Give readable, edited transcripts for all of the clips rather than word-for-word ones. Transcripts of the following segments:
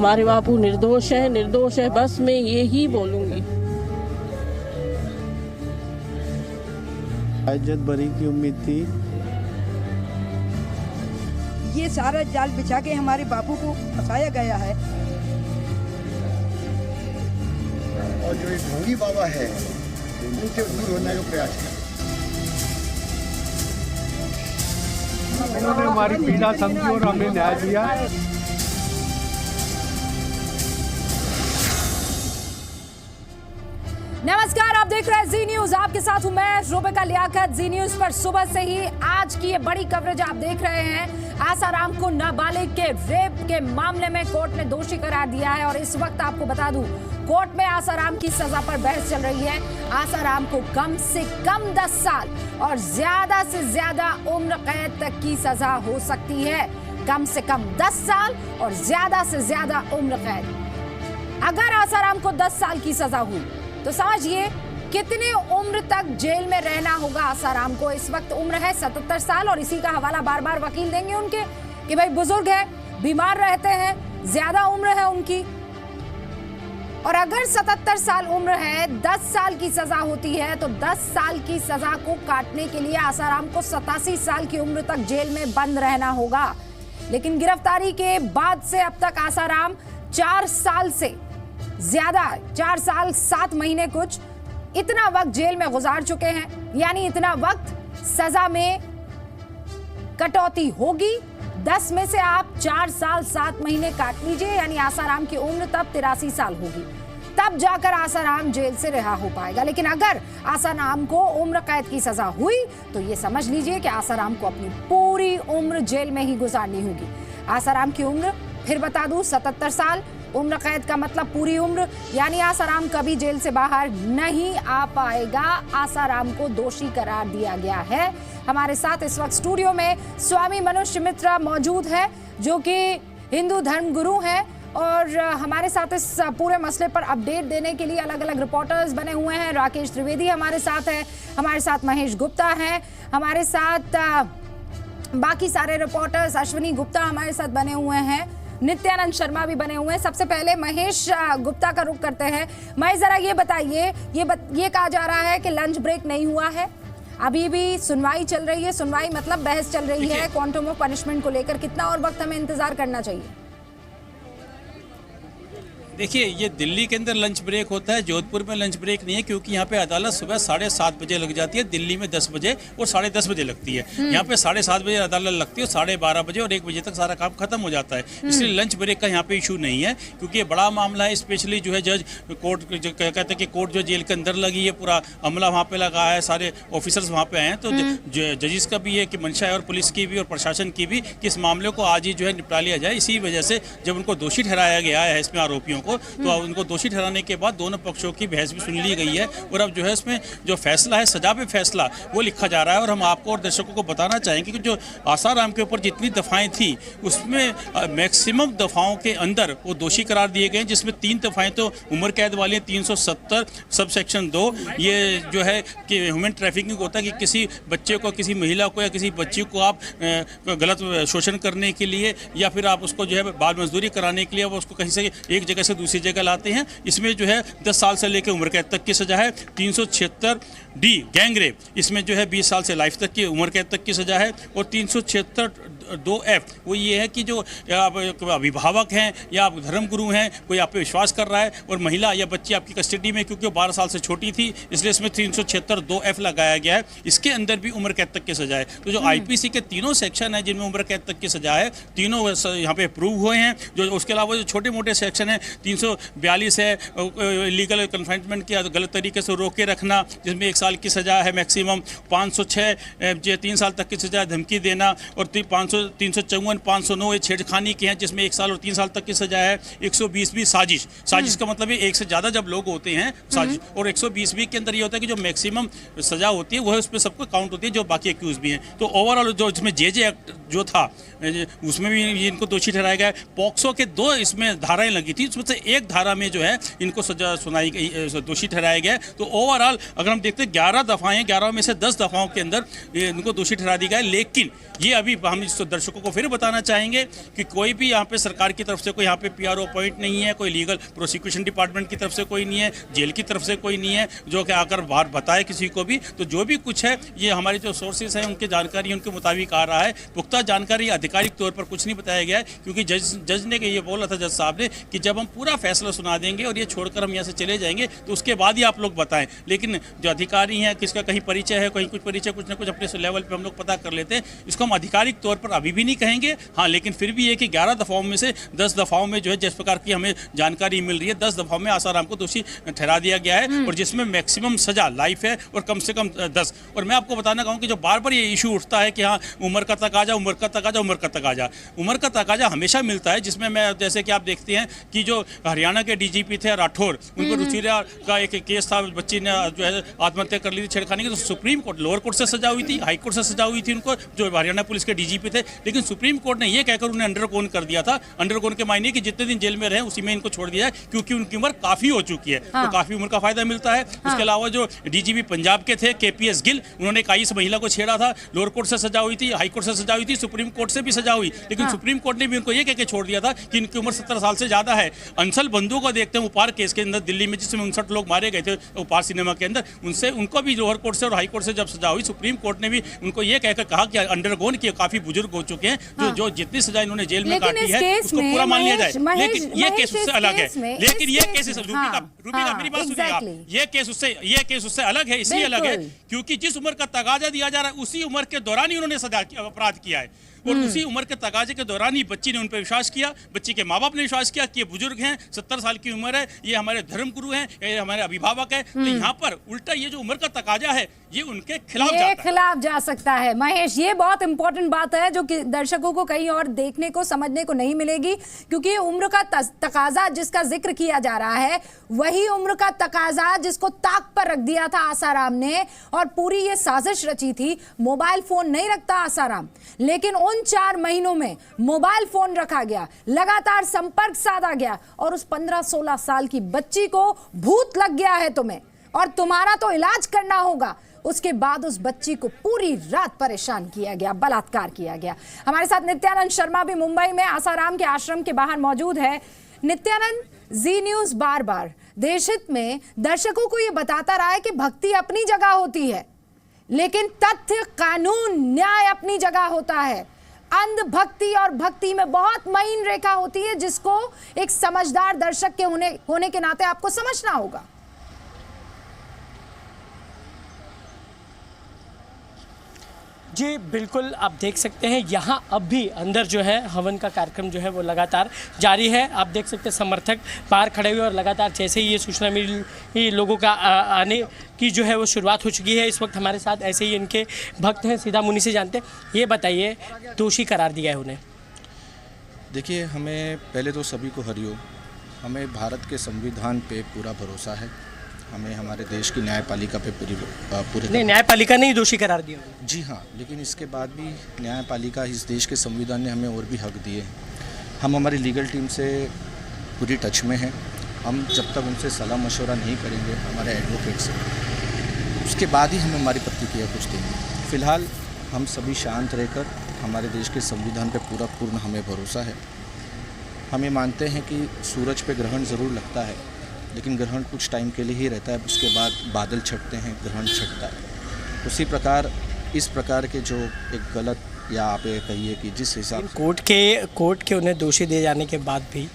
हमारे बापू निर्दोष है, बस मैं ये ही बोलूँगी। इज्जत बरी की उम्मीद थी। ये सारा जाल बिछा के हमारे बापू को फंसाया गया है। और जो एक ढोंगी बाबा है उनसे दूर होने का प्रयास किया। उन्होंने हमारी पीड़ा समझी और हमें न्याय दिया। नमस्कार, आप देख रहे हैं जी न्यूज। आपके साथ हूं मैं रुबिका लियाकत। जी न्यूज पर सुबह से ही आज की ये बड़ी कवरेज आप देख रहे हैं। आसाराम को नाबालिग के रेप के मामले में कोर्ट ने दोषी करार दिया है और इस वक्त आपको बता दूं, कोर्ट में आसाराम की सजा पर बहस चल रही है। आसाराम को कम से कम 10 साल और ज्यादा से ज्यादा उम्र कैद तक की सजा हो सकती है। कम से कम 10 साल और ज्यादा से ज्यादा उम्र कैद। अगर आसाराम को 10 साल की सजा हुई तो समझिए कितने उम्र तक जेल में रहना होगा आसाराम को। इस वक्त उम्र है 77 साल और इसी का हवाला बार बार वकील देंगे उनके कि भाई बुजुर्ग है, बीमार रहते हैं, ज्यादा उम्र है उनकी। और अगर 77 साल उम्र है, 10 साल की सजा होती है तो 10 साल की सजा को काटने के लिए आसाराम को 87 साल की उम्र तक जेल में बंद रहना होगा। लेकिन गिरफ्तारी के बाद से अब तक आसाराम 4 साल से ज्यादा, 4 साल 7 महीने कुछ, इतना वक्त जेल में गुजार चुके हैं। यानी इतना वक्त सजा में कटौती होगी। 10 में से आप 4 साल 7 महीने काट लीजिए, यानी आसाराम की उम्र तब 83 साल होगी। तब जाकर आसाराम जेल से रिहा हो पाएगा। लेकिन अगर आसाराम को उम्र कैद की सजा हुई तो ये समझ लीजिए कि आसाराम को अपनी पूरी उम्र जेल में ही गुजारनी होगी। आसाराम की उम्र फिर बता दूं 77 साल। उम्र कैद का मतलब पूरी उम्र, यानी आसाराम कभी जेल से बाहर नहीं आ पाएगा। आसाराम को दोषी करार दिया गया है। हमारे साथ इस वक्त स्टूडियो में स्वामी मनुष्य मित्रा मौजूद है, जो कि हिंदू धर्म गुरु हैं और हमारे साथ इस पूरे मसले पर अपडेट देने के लिए अलग अलग रिपोर्टर्स बने हुए हैं। राकेश त्रिवेदी हमारे साथ है, हमारे साथ महेश गुप्ता हैं, हमारे साथ बाकी सारे रिपोर्टर्स, अश्विनी गुप्ता हमारे साथ बने हुए हैं, नित्यानंद शर्मा भी बने हुए हैं। सबसे पहले महेश गुप्ता का रुख करते हैं। महेश, जरा ये बताइए, ये कहा जा रहा है कि लंच ब्रेक नहीं हुआ है, अभी भी सुनवाई चल रही है। सुनवाई मतलब बहस चल रही है क्वांटम ऑफ पनिशमेंट को लेकर। कितना और वक्त हमें इंतजार करना चाहिए? देखिए, ये दिल्ली के अंदर लंच ब्रेक होता है, जोधपुर में लंच ब्रेक नहीं है, क्योंकि यहाँ पे अदालत सुबह 7:30 बजे लग जाती है। दिल्ली में 10 बजे और 10:30 बजे लगती है। यहाँ पे 7:30 बजे अदालत लगती है और 12:30 बजे और 1 बजे तक सारा काम खत्म हो जाता है। इसलिए लंच ब्रेक का यहाँ पे इशू नहीं है, क्योंकि ये बड़ा मामला है। स्पेशली जो है जज कोर्ट कहते हैं कि कोर्ट जो जेल के अंदर लगी है, पूरा अमला वहाँ पे लगा है, सारे ऑफिसर्स वहाँ पे आए हैं। तो जजिस का भी है कि मंशा है और पुलिस की भी और प्रशासन की भी कि इस मामले को आज ही जो है निपटा लिया जाए। इसी वजह से जब उनको दोषी ठहराया गया है इसमें आरोपियों को, तो उनको दोषी ठहराने के बाद दोनों पक्षों की बहस भी सुन ली गई है और अब जो है इसमें जो फैसला है, सजा पे फैसला, वो लिखा जा रहा है। और हम आपको और दर्शकों को बताना चाहेंगे कि जो आसाराम के ऊपर जितनी दफाएं थी उसमें मैक्सिमम दफाओं के अंदर वो दोषी करार दिए गए, जिसमें 3 दफाएं तो उम्र कैद वाली हैं। 370 सब सेक्शन 2 ये जो है कि ह्यूमन ट्रैफिकिंग होता है कि किसी बच्चे को, किसी महिला को या किसी बच्ची को आप गलत शोषण करने के लिए या फिर आप उसको जो है बाल मजदूरी कराने के लिए वो उसको कहीं से एक जगह से दूसरी जगह लाते हैं। इसमें जो है 10 साल से लेकर उम्र कैद तक की सजा है। 376 डी गैंग रेप, इसमें जो है 20 साल से लाइफ तक की उम्र कैद तक की सजा है। और 376 2F वो ये है कि जो आप अभिभावक हैं या आप धर्मगुरु हैं, कोई आप पे विश्वास कर रहा है और महिला या बच्ची आपकी कस्टडी में, क्योंकि वो 12 साल से छोटी थी, इसलिए इसमें 376 2F लगाया गया है। इसके अंदर भी उम्र कैद तक की सजा है। तो जो IPC के तीनों सेक्शन है जिनमें उम्र कैद तक की सजा है, तीनों यहाँ पे अप्रूव हुए हैं। जो उसके अलावा जो छोटे मोटे सेक्शन है, 342 है लीगल कन्फाइनमेंट की गलत तरीके से रोक के रखना, जिसमें 1 साल की सजा है मैक्सिमम। 506 3 साल तक की सजा, धमकी देना। और 354 509 ये छेड़खानी के हैं, जिसमें 1 साल और 3 साल तक की सजा है। 120 भी साजिश का मतलब है एक से ज़्यादा जब लोग होते हैं साजिश। और 120 भी के अंदर ये होता है कि जो मैक्सिमम सजा होती है वो है उसमें सबको काउंट होती है, जो बाकी एक्यूज भी हैं। तो ओवरऑल जो इसमें जे एक्ट जो था उसमें भी इनको दोषी ठहराया गया है। पॉक्सो के 2 इसमें धाराएं लगी थी, उसमें से एक धारा में जो है इनको सजा सुनाई गई, दोषी ठहराया गया है। तो ओवरऑल अगर हम देखते हैं 11 दफाएं, 11 में से 10 दफाओं के अंदर इनको दोषी ठहरा दी गया है। लेकिन ये अभी हम तो दर्शकों को फिर बताना चाहेंगे कि कोई भी यहाँ पे सरकार की तरफ से कोई यहाँ पे PRO पॉइंट नहीं है, कोई लीगल प्रोसिक्यूशन डिपार्टमेंट की तरफ से कोई नहीं है, जेल की तरफ से कोई नहीं है जो कि आकर बाहर बताए किसी को भी। तो जो भी कुछ है ये हमारे जो सोर्सेज हैं उनकी जानकारी उनके मुताबिक आ रहा है। पुख्ता जानकारी आधिकारिक तौर पर कुछ नहीं बताया गया है, क्योंकि जज ने ये बोला था, जज साहब ने, कि जब हम पूरा फैसला सुना देंगे और ये छोड़कर हम यहाँ से चले जाएंगे तो उसके बाद ही आप लोग बताएं। लेकिन जो अधिकारी हैं किसका कहीं परिचय है, कहीं कुछ परिचय, कुछ ना कुछ अपने लेवल पर हम लोग पता कर लेते हैं। इसको हम आधिकारिक तौर पर अभी भी नहीं कहेंगे। हाँ, लेकिन फिर भी ये कि 11 दफाओं में से 10 दफाओं में जो है जिस प्रकार की हमें जानकारी मिल रही है, 10 दफाओं में आसाराम को दोषी ठहरा दिया गया है, और जिसमें मैक्सिमम सजा लाइफ है और कम से कम 10। और मैं आपको बताना चाहूँ कि जो बार बार ये इशू उठता है कि हाँ उम्र का तकाजा, उम्र का तकाजा, उम्र का तकाजा, उम्र का तकाजा हमेशा मिलता है, जिसमें मैं जैसे कि आप देखते हैं कि जो हरियाणा के DGP थे राठौर, उन पर रुचिरा का एक केस था, बच्ची ने जो है आत्महत्या कर ली थी छेड़खानी की, तो सुप्रीम कोर्ट, लोअर कोर्ट से सजा हुई थी, हाई कोर्ट से सजा हुई थी उनको, जो हरियाणा पुलिस के DGP थे। लेकिन सुप्रीम कोर्ट ने यह कहकर उन्हें अंडरगोन कर दिया था, अंडरगोन के मायने कि जितने दिन जेल में रहे उसी में इनको छोड़ दिया है, क्योंकि उनकी उम्र काफी हो चुकी है। तो काफी उम्र का फायदा मिलता है। उसके अलावा जो DGP पंजाब के थे KPS गिल, उन्होंने 21 महिला को छेड़ा था, लोअर कोर्ट से सजा हुई थी, हाई कोर्ट से सजा हुई थी, सुप्रीम कोर्ट से भी सजा हुई, लेकिन सुप्रीम कोर्ट ने भी उनको ये कहकर छोड़ दिया था कि इनकी उम्र 17 साल से ज्यादा है। अंसल बंधु को देखते हैं उपार केस के अंदर दिल्ली में, जिसमें 59 लोग मारे गए थे उपार सिनेमा के अंदर, उनसे उनको भी लोअर कोर्ट से और हाई कोर्ट से जब सजा हुई, सुप्रीम कोर्ट ने भी उनको ये कहकर कहा कि अंडरगोन किए, काफी बुजुर्ग हो चुके हैं, जो जितनी सजा इन्होंने जेल में काटी है उसको पूरा मान लिया जाए। लेकिन ये केस उससे अलग है। लेकिन ये केस रूपी मेरी बात सुनिए आप, ये केस उससे अलग है। इसलिए अलग है क्योंकि जिस उम्र का तगाजा दिया जा रहा है उसी उम्र के दौरान ही उन्होंने सजा अपराध किया है, और उसी उम्र के तगाजे के दौरान ही बच्ची ने उन पर विश्वास किया, बच्ची के माँ बाप ने विश्वास किया कि ये बुजुर्ग हैं, 70 साल की उम्र है, ये हमारे धर्म गुरु हैं, ये हमारे अभिभावक हैं। तो यहाँ पर उल्टा ये जो उम्र का तकाजा है ये उनके खिलाफ जा सकता है। महेश, ये बहुत इंपॉर्टेंट बात है जो कि दर्शकों को कहीं और देखने को समझने को नहीं मिलेगी, क्योंकि उम्र का तकाजा जिसका जिक्र किया जा रहा है वही उम्र का तकाजा जिसको ताक पर रख दिया था आसाराम ने, और पूरी ये साजिश रची थी। मोबाइल फोन नहीं रखता आसाराम, लेकिन उन 4 महीनों में मोबाइल फोन रखा गया, लगातार संपर्क साधा गया, और उस 15-16 साल की बच्ची को भूत लग गया है तुम्हें और तुम्हारा तो इलाज करना होगा। उसके बाद उस बच्ची को पूरी रात परेशान किया गया, बलात्कार किया गया। हमारे साथ नित्यानंद शर्मा भी मुंबई में आसाराम के आश्रम के बाहर मौजूद है। नित्यानंद, जी न्यूज़ बार बार देश हित में दर्शकों को यह बताता रहा है कि भक्ति अपनी जगह होती है, लेकिन तथ्य, कानून, न्याय अपनी जगह होता है। अंधभक्ति और भक्ति में बहुत महीन रेखा होती है, जिसको एक समझदार दर्शक के होने के नाते आपको समझना होगा। जी बिल्कुल, आप देख सकते हैं यहाँ अब भी अंदर जो है हवन का कार्यक्रम जो है वो लगातार जारी है। आप देख सकते हैं समर्थक बाहर खड़े हुए, और लगातार जैसे ही ये सूचना मिली लोगों का आने की जो है वो शुरुआत हो चुकी है। इस वक्त हमारे साथ ऐसे ही इनके भक्त हैं, सीधा मुनि से जानते हैं। ये बताइए, दोषी करार दिया है उन्हें? देखिए, हमें पहले तो सभी को हरिओम। हमें भारत के संविधान पे पूरा भरोसा है, हमें हमारे देश की न्यायपालिका पे पूरे नहीं, न्यायपालिका ने ही दोषी करार दिया। जी हाँ, लेकिन इसके बाद भी न्यायपालिका, इस देश के संविधान ने हमें और भी हक दिए हैं। हम हमारी लीगल टीम से पूरी टच में हैं। हम जब तक उनसे सलाह मशवरा नहीं करेंगे हमारे एडवोकेट से, उसके बाद ही हम हमारी प्रतिक्रिया कुछ देंगे। फ़िलहाल हम सभी शांत रहकर, हमारे देश के संविधान पे पूर्ण हमें भरोसा है। हमें मानते हैं कि सूरज पे ग्रहण ज़रूर लगता है, लेकिन ग्रहण कुछ टाइम के लिए ही रहता है, उसके बाद बादल छटते हैं, ग्रहण छटता है। उसी प्रकार इस प्रकार के जो एक गलत, या आप ये कहिए कि जिस हिसाब से कोर्ट के उन्हें दोषी दिए जाने के बाद भी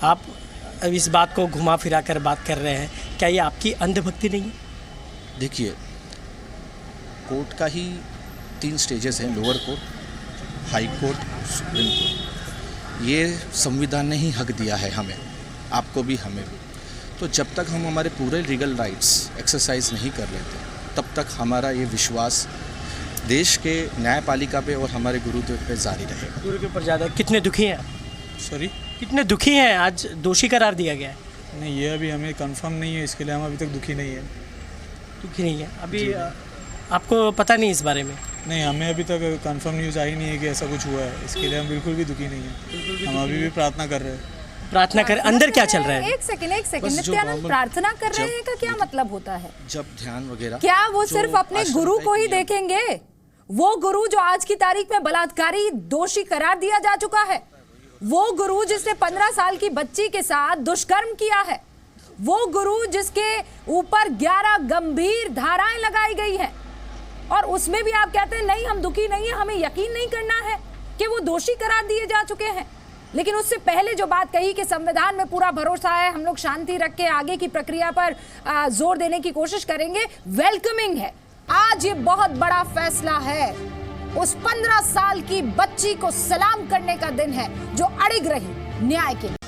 आप इस बात को घुमा फिरा कर बात कर रहे हैं, क्या ये आपकी अंधभक्ति नहीं है? देखिए, कोर्ट का ही 3 स्टेजेस हैं, lower court, high court, supreme court. ये संविधान ने ही हक दिया है हमें, आपको भी हमें भी। तो जब तक हम हमारे पूरे लीगल राइट्स एक्सरसाइज नहीं कर लेते, तब तक हमारा ये विश्वास देश के न्यायपालिका पे और हमारे गुरुदेव पे जारी रहेगा। गुरु के ऊपर ज़्यादा कितने दुखी हैं? सॉरी, कितने दुखी हैं? आज दोषी करार दिया गया है। नहीं, ये अभी हमें कंफर्म नहीं है, इसके लिए हम अभी तक दुखी नहीं है। दुखी नहीं है अभी? आपको पता नहीं इस बारे में? नहीं, हमें अभी तक कंफर्म न्यूज़ आई नहीं है कि ऐसा कुछ हुआ है, इसके लिए हम बिल्कुल भी दुखी नहीं है। हम अभी भी प्रार्थना कर रहे हैं। प्रार्थना करें, अंदर क्या चल रहा है? एक सेकंड नित्यानंद, प्रार्थना कर रहे हैं का क्या मतलब होता है? जब ध्यान वगैरह, क्या वो सिर्फ अपने गुरु को ही देखेंगे? वो गुरु जो आज की तारीख में बलात्कारी दोषी करार दिया जा चुका है, वो गुरु जिसने 15 साल की बच्ची के साथ दुष्कर्म किया है, वो गुरु जिसके ऊपर 11 गंभीर धाराएं लगाई गई हैं, और उसमें भी आप कहते हैं नहीं हम दुखी नहीं है, हमें यकीन नहीं करना है कि वो दोषी करार दिए जा चुके हैं। लेकिन उससे पहले जो बात कही कि संविधान में पूरा भरोसा है, हम लोग शांति रख के आगे की प्रक्रिया पर जोर देने की कोशिश करेंगे, वेलकमिंग है। आज ये बहुत बड़ा फैसला है, उस 15 साल की बच्ची को सलाम करने का दिन है जो अड़िग रही न्याय के लिए।